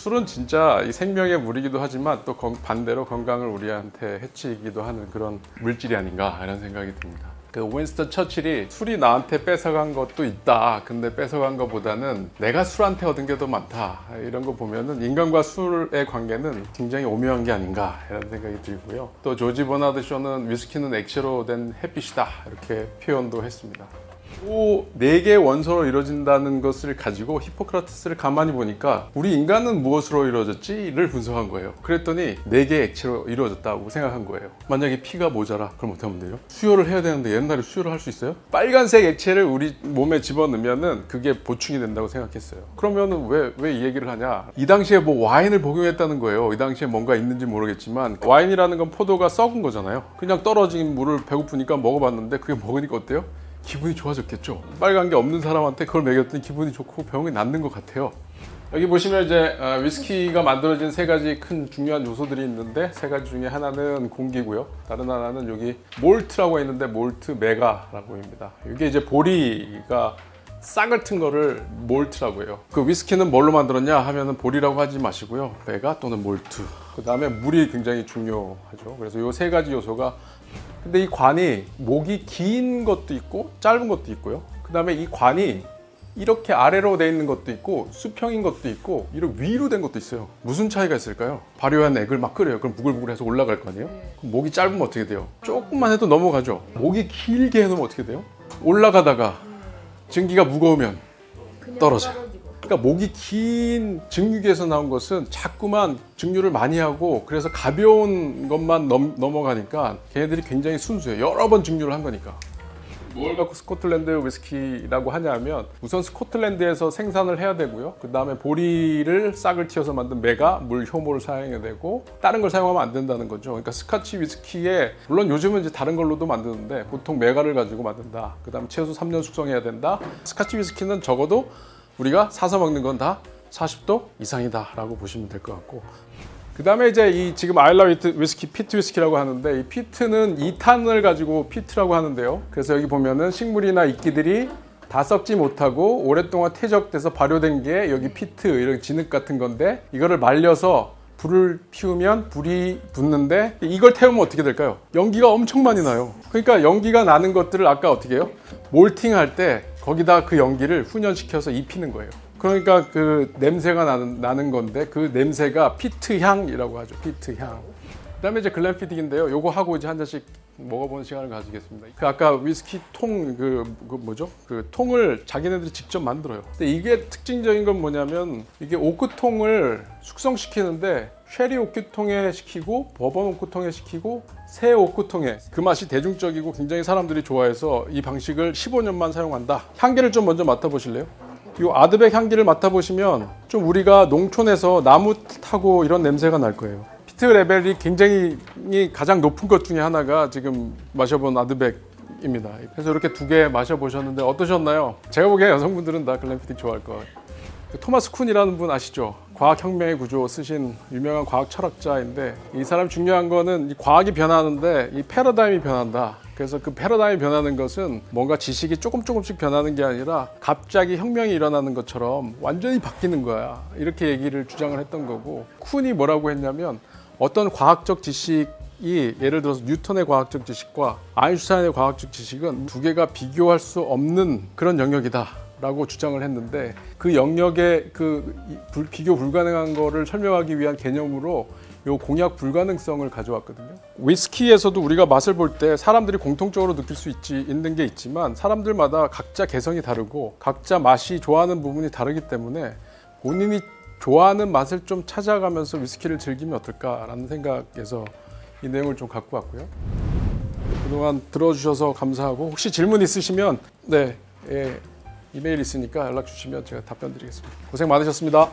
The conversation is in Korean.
술은 진짜 이 생명의 물이기도 하지만 또 반대로 건강을 우리한테 해치기도 하는 그런 물질이 아닌가 이런 생각이 듭니다. 그 윈스턴 처칠이 술이 나한테 뺏어간 것도 있다. 근데 뺏어간 것보다는 내가 술한테 얻은 게 더 많다. 이런 거 보면은 인간과 술의 관계는 굉장히 오묘한 게 아닌가 이런 생각이 들고요. 또 조지 버나드 쇼는 위스키는 액체로 된 햇빛이다. 이렇게 표현도 했습니다. 또 4개의 원소로 이루어진다는 것을 가지고 히포크라테스를 가만히 보니까 우리 인간은 무엇으로 이루어졌지를 분석한 거예요. 그랬더니 4개의 액체로 이루어졌다고 생각한 거예요. 만약에 피가 모자라 그럼 어떻게 하면 돼요? 수혈을 해야 되는데 옛날에 수혈을 할 수 있어요? 빨간색 액체를 우리 몸에 집어넣으면 그게 보충이 된다고 생각했어요. 그러면 왜 이 얘기를 하냐? 이 당시에 뭐 와인을 복용했다는 거예요. 이 당시에 뭔가 있는지 모르겠지만 와인이라는 건 포도가 썩은 거잖아요. 그냥 떨어진 물을 배고프니까 먹어봤는데 그게 먹으니까 어때요? 기분이 좋아졌겠죠. 빨간 게 없는 사람한테 그걸 먹였더니 기분이 좋고 병이 낫는 것 같아요. 여기 보시면 이제 위스키가 만들어진 3가지 큰 중요한 요소들이 있는데 3가지 중에 하나는 공기고요. 다른 하나는 여기 몰트라고 있는데 몰트 메가라고 합니다. 이게 이제 보리가 싸글튼 거를 몰트라고 해요. 그 위스키는 뭘로 만들었냐 하면은 보리라고 하지 마시고요. 메가 또는 몰트. 그 다음에 물이 굉장히 중요하죠. 그래서 이 3가지 요소가 근데 이 관이 목이 긴 것도 있고 짧은 것도 있고요. 그 다음에 이 관이 이렇게 아래로 돼 있는 것도 있고 수평인 것도 있고 이렇게 위로 된 것도 있어요. 무슨 차이가 있을까요? 발효한 액을 막 끓여요. 그럼 부글부글해서 올라갈 거 아니에요? 그럼 목이 짧으면 어떻게 돼요? 조금만 해도 넘어가죠. 목이 길게 해놓으면 어떻게 돼요? 올라가다가 증기가 무거우면 떨어져요. 그러니까 목이 긴 증류기에서 나온 것은 자꾸만 증류를 많이 하고 그래서 가벼운 것만 넘어가니까 걔네들이 굉장히 순수해요. 여러 번 증류를 한 거니까. 뭘 갖고 스코틀랜드 위스키라고 하냐면 우선 스코틀랜드에서 생산을 해야 되고요. 그 다음에 보리를 싹을 틔워서 만든 메가 물 효모를 사용해야 되고 다른 걸 사용하면 안 된다는 거죠. 그러니까 스카치 위스키에 물론 요즘은 이제 다른 걸로도 만드는데 보통 메가를 가지고 만든다. 그 다음에 최소 3년 숙성해야 된다. 스카치 위스키는 적어도 우리가 사서 먹는 건 다 40도 이상이다 라고 보시면 될 것 같고 그 다음에 이제 이 지금 아일라 위스키 피트 위스키라고 하는데 이 피트는 2탄을 가지고 피트라고 하는데요. 그래서 여기 보면은 식물이나 이끼들이 다 썩지 못하고 오랫동안 퇴적돼서 발효된 게 여기 피트 이런 진흙 같은 건데 이거를 말려서 불을 피우면 불이 붙는데 이걸 태우면 어떻게 될까요? 연기가 엄청 많이 나요. 그러니까 연기가 나는 것들을 아까 어떻게 해요? 몰팅 할 때 거기다 그 연기를 훈연시켜서 입히는 거예요. 그러니까 그 냄새가 나는 건데 그 냄새가 피트 향이라고 하죠. 피트 향. 그다음에 이제 글렌피딕인데요. 요거 하고 이제 한 잔씩 먹어보는 시간을 가지겠습니다. 그 아까 위스키 통 뭐죠? 그 통을 자기네들이 직접 만들어요. 근데 이게 특징적인 건 뭐냐면 이게 오크통을 숙성시키는데 쉐리 오크통에 시키고 버번 오크통에 시키고 새 오크통에 그 맛이 대중적이고 굉장히 사람들이 좋아해서 이 방식을 15년만 사용한다. 향기를 좀 먼저 맡아보실래요? 이 아드백 향기를 맡아보시면 좀 우리가 농촌에서 나무 타고 이런 냄새가 날 거예요. 피트 레벨이 굉장히 가장 높은 것 중에 하나가 지금 마셔본 아드백입니다. 그래서 이렇게 2개 마셔보셨는데 어떠셨나요? 제가 보기에 여성분들은 다 글렌피딕 좋아할 것 같아요. 토마스 쿤이라는 분 아시죠? 과학혁명의 구조 쓰신 유명한 과학 철학자인데 이 사람 중요한 거는 이 과학이 변하는데 이 패러다임이 변한다. 그래서 그 패러다임이 변하는 것은 뭔가 지식이 조금씩 변하는 게 아니라 갑자기 혁명이 일어나는 것처럼 완전히 바뀌는 거야. 이렇게 얘기를 주장을 했던 거고 쿤이 뭐라고 했냐면 어떤 과학적 지식이 예를 들어서 뉴턴의 과학적 지식과 아인슈타인의 과학적 지식은 2개가 비교할 수 없는 그런 영역이다. 라고 주장을 했는데 그 영역의 그 비교 불가능한 거를 설명하기 위한 개념으로 요 공약 불가능성을 가져왔거든요. 위스키에서도 우리가 맛을 볼 때 사람들이 공통적으로 느낄 수 있는 게 있지만 사람들마다 각자 개성이 다르고 각자 맛이 좋아하는 부분이 다르기 때문에 본인이 좋아하는 맛을 좀 찾아가면서 위스키를 즐기면 어떨까라는 생각에서 이 내용을 좀 갖고 왔고요. 그동안 들어주셔서 감사하고 혹시 질문 있으시면 이메일 있으니까 연락 주시면 제가 답변 드리겠습니다. 고생 많으셨습니다.